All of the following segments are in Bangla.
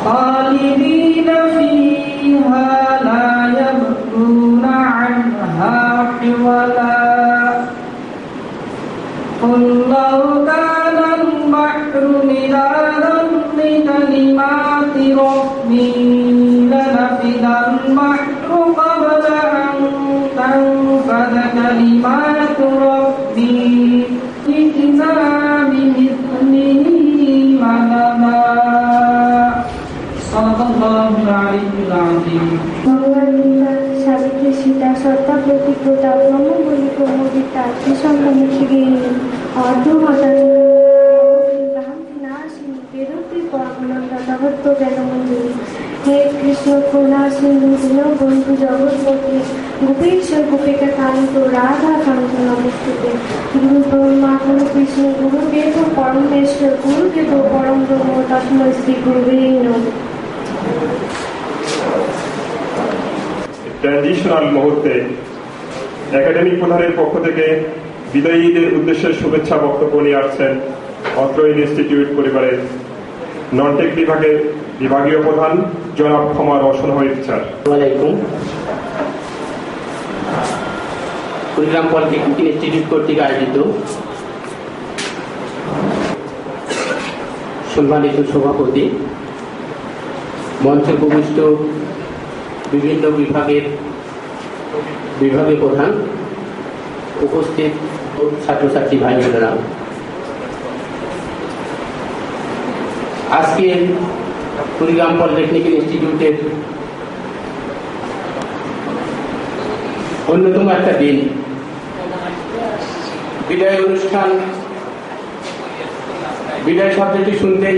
خالدين فيها لا يبغون عنها حولا قل لو كان البحر مدادا لكلمات ربي لنفد البحر قبل أن تنفد كلمات ربي جئنا بمثله مددا সাবিত্রী সীতা সত্তা প্রতিজ্ঞতা ব্রহ্মবলী প্রমোদিতা ত্রিসঙ্গমুখী অর্ধ হে কৃষ্ণ করুণা সিন্ধু দীনবন্ধু জগৎপতি গোপেশ্বর গোপিকা কান্ত রাধা কান্ত নমস্তুতে গুরু ব্রহ্মা গুরু বিষ্ণু গুরুদেব পরমেশ্বর গুরুদেব পরম ব্রহ্ম তস্মৈ শ্রী গুরুবে নমঃ। ট্রানজিশনাল মুহূর্তে একাডেমিক প্রধানের পক্ষ থেকে বিদায়ীদের উদ্দেশ্যে শুভেচ্ছা বক্তব্য নিয়ে আসছেন অত্র ইনস্টিটিউট পরিবারের ননটেক বিভাগের বিভাগীয় প্রধান জনাব ক্ষমা রওশন হরিচার। কুড়িগ্রাম পলিটেকনিক ইনস্টিটিউট কর্তৃক আয়োজিত সম্মানিত সভাপতি, মঞ্চে উপবিষ্ট বিভিন্ন বিভাগীয় প্রধান, উপস্থিত ছাত্রছাত্রী ভাই বোনেরা, আজকে কুড়িগ্রাম পলিটেকনিক ইনস্টিটিউটের অন্যতম একটা দিন। বিদায় অনুষ্ঠান, বিদায় শব্দটি শুনতেই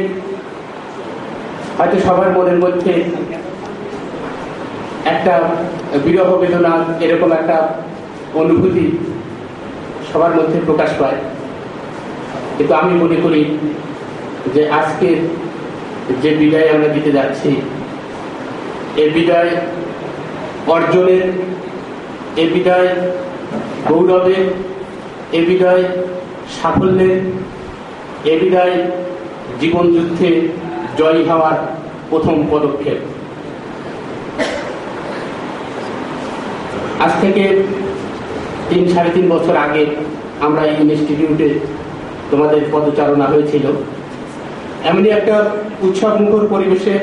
হয়তো সবার মনের মধ্যে একটা বিরহ বেদনা, এরকম একটা অনুভূতি সবার মধ্যে প্রকাশ পায়। কিন্তু আমি মনে করি যে আজকের যে বিদায় আমরা দিতে যাচ্ছি, এই বিদায় অর্জনের, এই বিদায় গৌরবের, এই বিদায় সাফল্যের, এই বিদায় জীবন যুদ্ধে জয়ী হওয়ার প্রথম পদক্ষেপ। আজ থেকে 3-3.5 বছর আগে আমরা এই ইনস্টিটিউটে তোমাদের পদচারণা হয়েছিল। এমনি একটা উৎসবমুখর পরিবেশে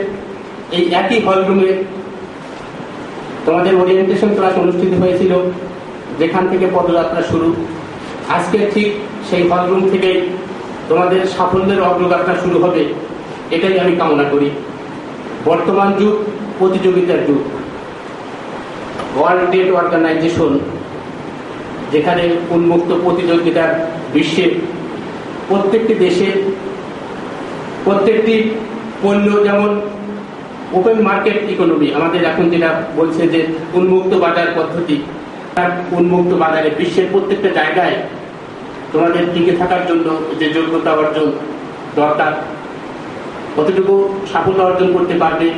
এই একই হলরুমে তোমাদের ওরিয়েন্টেশন ক্লাস অনুষ্ঠিত হয়েছিল, যেখান থেকে পদযাত্রা শুরু। আজকে ঠিক সেই হলরুম থেকেই তোমাদের সাফল্যের অগ্রযাত্রা শুরু হবে, এটাই আমি কামনা করি। বর্তমান যুগ প্রতিযোগিতার যুগ। ওয়ার্ল্ড ট্রেড অর্গানাইজেশন, যেখানে উন্মুক্ত প্রতিযোগিতার বিশ্বে প্রত্যেকটি দেশে প্রত্যেকটি পণ্য, যেমন ওপেন মার্কেট ইকোনমি, আমাদের এখন যেটা বলছে যে উন্মুক্ত বাজার পদ্ধতি, উন্মুক্ত বাজারে বিশ্বের প্রত্যেকটা জায়গায় তোমাদের টিকে থাকার জন্য যে যোগ্যতা অর্জন দরকার, কতটুকু সাফল্য অর্জন করতে পারবে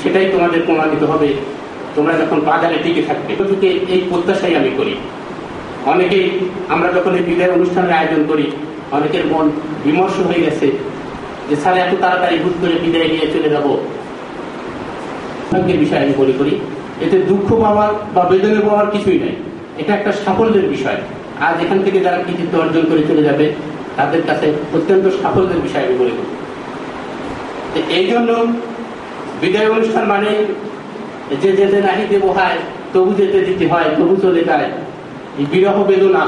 সেটাই তোমাদের প্রমাণিত হবে তোমরা যখন বাজারে টিকে থাকবে। থেকে এই প্রত্যাশাই আমি করি। অনেকেই আমরা যখন এই বিদায় অনুষ্ঠানের আয়োজন করি, অনেকের মন বিমর্ষ হয়ে গেছে যে স্যার এত তাড়াতাড়ি হুট করে বিদায় নিয়ে চলে যাব। ভাগ্যের বিষয় আমি মনে করি, এতে দুঃখ পাওয়ার বা বেদনা পাওয়ার কিছুই নাই, এটা একটা সাফল্যের বিষয়। আজ এখান থেকে যারা কৃতিত্ব অর্জন করে চলে যাবে তাদের কাছে অত্যন্ত সাফল্যের বিষয় আমি মনে করি। এই জন্য বিদায় অনুষ্ঠান মানে যে যেতে নাহি দেব হয় তবু যেতে দিতে হয়, তবু চলে যায়, এই বিরহ বেদনা,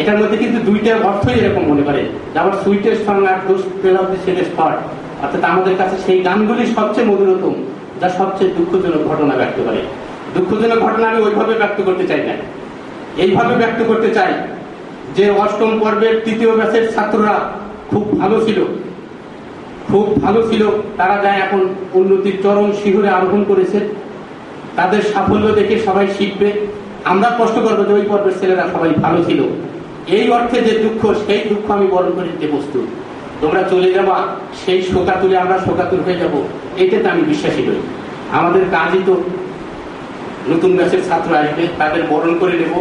এটার মধ্যে কিন্তু দুইটা অর্থই এরকম মনে করে। আবার sweetest song are those tell of the saddest part, অর্থাৎ আমাদের কাছে সেই গানগুলি সবচেয়ে মধুরতম, যা সবচেয়ে দুঃখজনক ঘটনা ব্যক্ত করে। দুঃখজনক ঘটনা আমি ওইভাবে ব্যক্ত করতে চাই না, এইভাবে ব্যক্ত করতে চাই যে অষ্টম পর্বের 3য় ব্যাচের ছাত্ররা খুব ভালো ছিল, খুব ভালো ছিল, তারা যায় এখন উন্নতির চরম শিখরে আরোহণ করেছে। তাদের সাফল্য দেখে সবাই শিখবে, আমরা কষ্ট করবো যে ওই পর্বের ছেলেরা সবাই ভালো ছিল। এই অর্থে যে দুঃখ, সেই দুঃখ আমি বরণ করে দিতে প্রস্তুত। তোমরা চলে যাবা, সেই শোকা তুলে আমরা শোকাতুর হয়ে যাব, এটাতে আমি বিশ্বাসী নই। আমাদের কাজই তো নতুন ব্যাচের ছাত্র আসবে, তাদের বরণ করে নেব,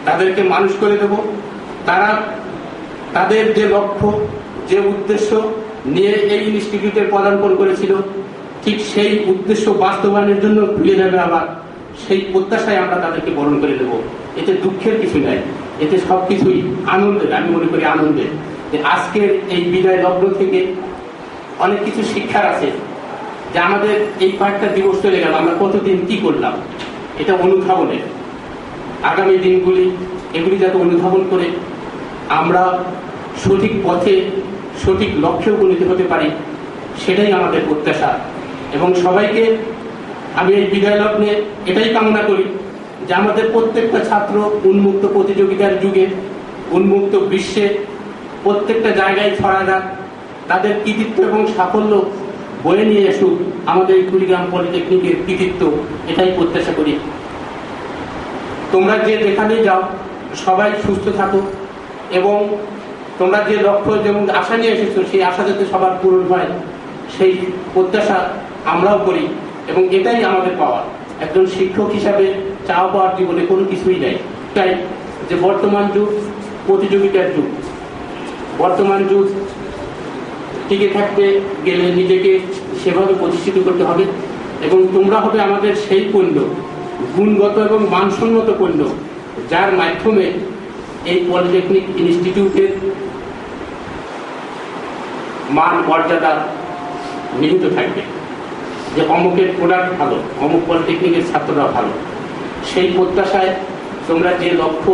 তাদেরকে মানুষ করে দেব। তারা তাদের যে লক্ষ্য, যে উদ্দেশ্য নিয়ে এই ইনস্টিটিউটের পদার্পণ করেছিল, ঠিক সেই উদ্দেশ্য বাস্তবায়নের জন্য ফিরে যাবে আবার। সেই প্রত্যাশায় আমরা তাদেরকে বরণ করে দেব। এতে দুঃখের কিছু নাই, এতে সবকিছুই আনন্দের। আমি মনে করি আনন্দের যে আজকের এই বিদায় লগ্ন থেকে অনেক কিছু শিক্ষার আছে, যে আমাদের এই কয়েকটা দিবস চলে গেল, আমরা কতদিন কি করলাম, এটা অনুধাবনের। আগামী দিনগুলি এগুলি যাতে অনুধাবন করে আমরা সঠিক পথে, সঠিক লক্ষ্যে উপনীত হতে পারি, সেটাই আমাদের প্রত্যাশা। এবং সবাইকে আমি এই বিদায় লগ্নে এটাই কামনা করি যে আমাদের প্রত্যেকটা ছাত্র উন্মুক্ত প্রতিযোগিতার যুগে, উন্মুক্ত বিশ্বে প্রত্যেকটা জায়গায় ছড়া যাক, তাদের কৃতিত্ব এবং সাফল্য বয়ে নিয়ে আসুক আমাদের এই কুড়িগ্রাম পলিটেকনিকের কৃতিত্ব, এটাই প্রত্যাশা করি। তোমরা যে যেখানে যাও সবাই সুস্থ থাকো, এবং তোমরা যে লক্ষ্য যেমন আশা নিয়ে এসেছো, সেই আশা যাতে সবার পূরণ হয়, সেই প্রত্যাশা আমরাও করি। এবং এটাই আমাদের পাওয়া। একজন শিক্ষক হিসাবে চাওয়া পাওয়ার জীবনে কোনো কিছুই নেই। তাই যে বর্তমান যুগ প্রতিযোগিতার যুগ, বর্তমান যুগ টিকে থাকতে গেলে নিজেকে সেভাবে প্রতিষ্ঠিত করতে হবে। এবং তোমরা হবে আমাদের সেই পণ্য, গুণগত এবং মানসম্মত পণ্য, যার মাধ্যমে এই পলিটেকনিক ইনস্টিটিউটের মান মর্যাদা নিহিত থাকবে। যে অমুকের প্রোডাক্ট ভালো, অমুক পলিটেকনিকের ছাত্ররা ভালো, সেই প্রত্যাশায় তোমরা যে লক্ষ্য,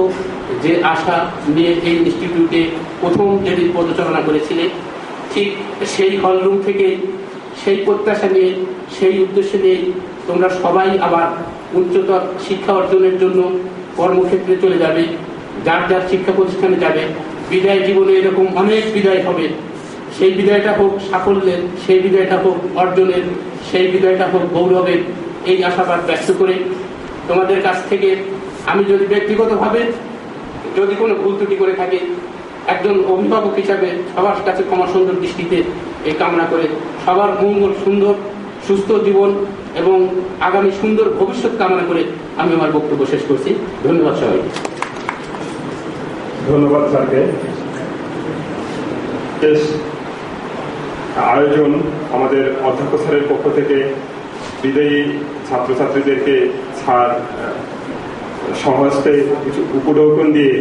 যে আশা নিয়ে এই ইনস্টিটিউটে প্রথম যেদিন পদচারণা করেছিলে, ঠিক সেই হলরুম থেকে সেই প্রত্যাশা নিয়ে, সেই উদ্দেশ্য নিয়ে তোমরা সবাই আবার উচ্চতর শিক্ষা অর্জনের জন্য কর্মক্ষেত্রে চলে যাবে, যার যার শিক্ষা প্রতিষ্ঠানে যাবে। বিদায় জীবনে এরকম অনেক বিদায় হবে, সেই বিদায়টা হোক সাফল্যের, সেই বিদায়টা হোক অর্জনের, সেই বিদায়টা হোক গৌরবের। এই আশাবাদ ব্যক্ত করে তোমাদের কাছ থেকে আমি যদি ব্যক্তিগতভাবে যদি কোনো ভুল ত্রুটি করে থাকি, একজন অভিভাবক হিসাবে সবার কাছে ক্ষমা সুন্দর দৃষ্টিতে এই কামনা করে, সবার মঙ্গল, সুন্দর সুস্থ জীবন এবং আগামী সুন্দর ভবিষ্যৎ কামনা করে আমি আমার বক্তব্য শেষ করছি। ধন্যবাদ সবাইকে। ধন্যবাদ স্যারকে। বেশ আয়োজন আমাদের অধ্যক্ষ স্যারের পক্ষ থেকে বিদায়ী ছাত্রছাত্রীদেরকে স্যার সহস্তে কিছু উপঢৌকন দিয়ে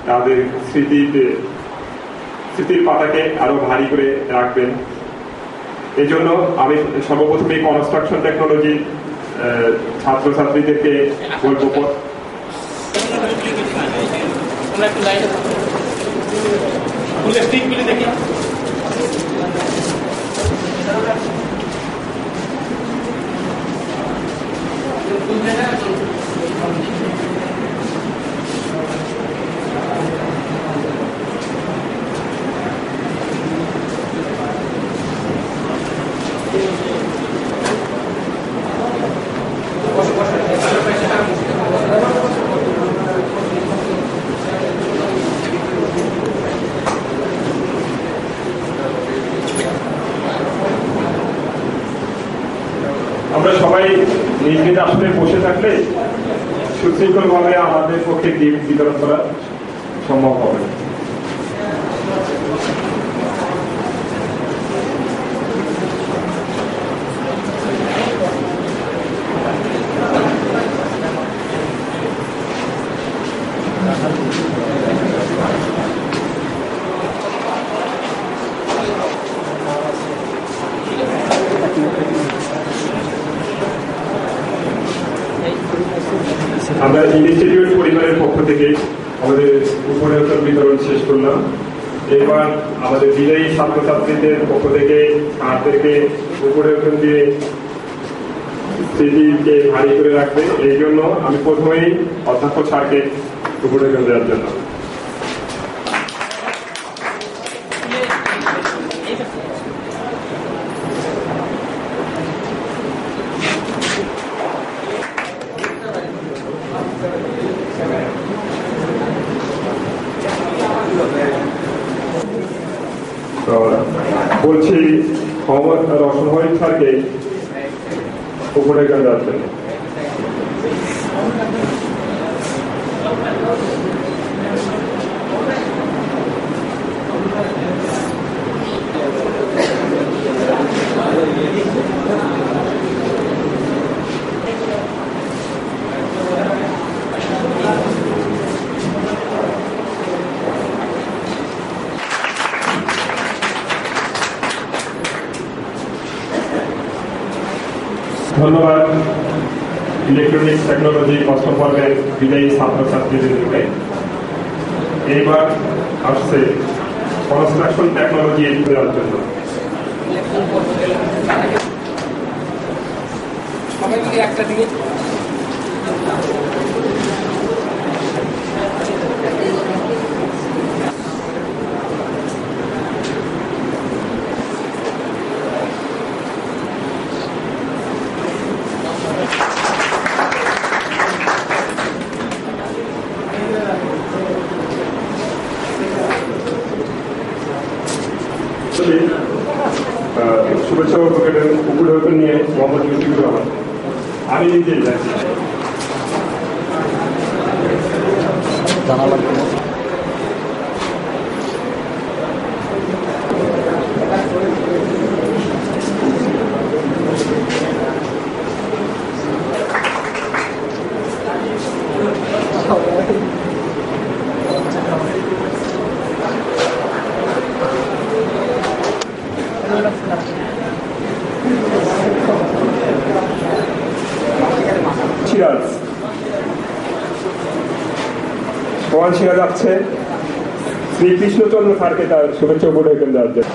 তাদের স্মৃতির পাতাকে আরো ভারী করে রাখবেন। এই জন্য আমি সর্বপ্রথমে কনস্ট্রাকশন টেকনোলজি ছাত্রছাত্রীদেরকে বলবো, দেখি আমরা সবাই নিজ নিজ আসলে বসে থাকলে সুশৃঙ্খল ভাবে আমাদের পক্ষে গিফট বিতরণ করা সম্ভব হবে। আমরা ইনস্টিটিউট পরিবারের পক্ষ থেকে আমাদের উপহার বিতরণ শেষ করলাম। এবার আমাদের বিদায়ী ছাত্রছাত্রীদের পক্ষ থেকে তাদেরকে উপহার দিয়ে স্মৃতিকে ভারী করে রাখবে। এই জন্য আমি প্রথমেই অধ্যক্ষ স্যারকে উপহার দেওয়ার জন্য বলছি মোহাম্মদ রওশন ওয়াহিদ স্যারকে উপরে এখানে যাচ্ছেন। ধন্যবাদ ইলেকট্রনিক্স টেকনোলজি অষ্টম পর্বের বিদায়ী ছাত্রছাত্রীদেরকে। এইবার আসছে কনস্ট্রাকশন টেকনোলজি দেওয়ার জন্য। শুভেচ্ছা উপঢৌকন নিয়ে মোহাম্মদ মুশফিকুর রহমান, আমি নিজেই যাচ্ছি। সোহান সিরাজ যাচ্ছে শ্রীকৃষ্ণচন্দ্র স্যারকে তার শুভেচ্ছা উপঢৌকন দেওয়ার জন্য।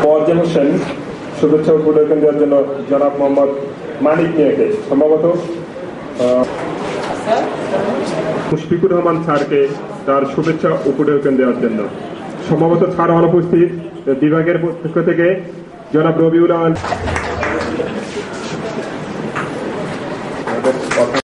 পরজান হোসেন শুভেচ্ছা উপঢৌকন দেওয়ার জন্য জনাব মোহাম্মদ মানিক মিয়াকে, সম্ভবত মুশফিকুর রহমান স্যারকে তার শুভেচ্ছা উপঢৌকন দেওয়ার জন্য, সম্ভবত স্যার অনুপস্থিত। বিভাগের পক্ষ থেকে জনাব রবিউল আলম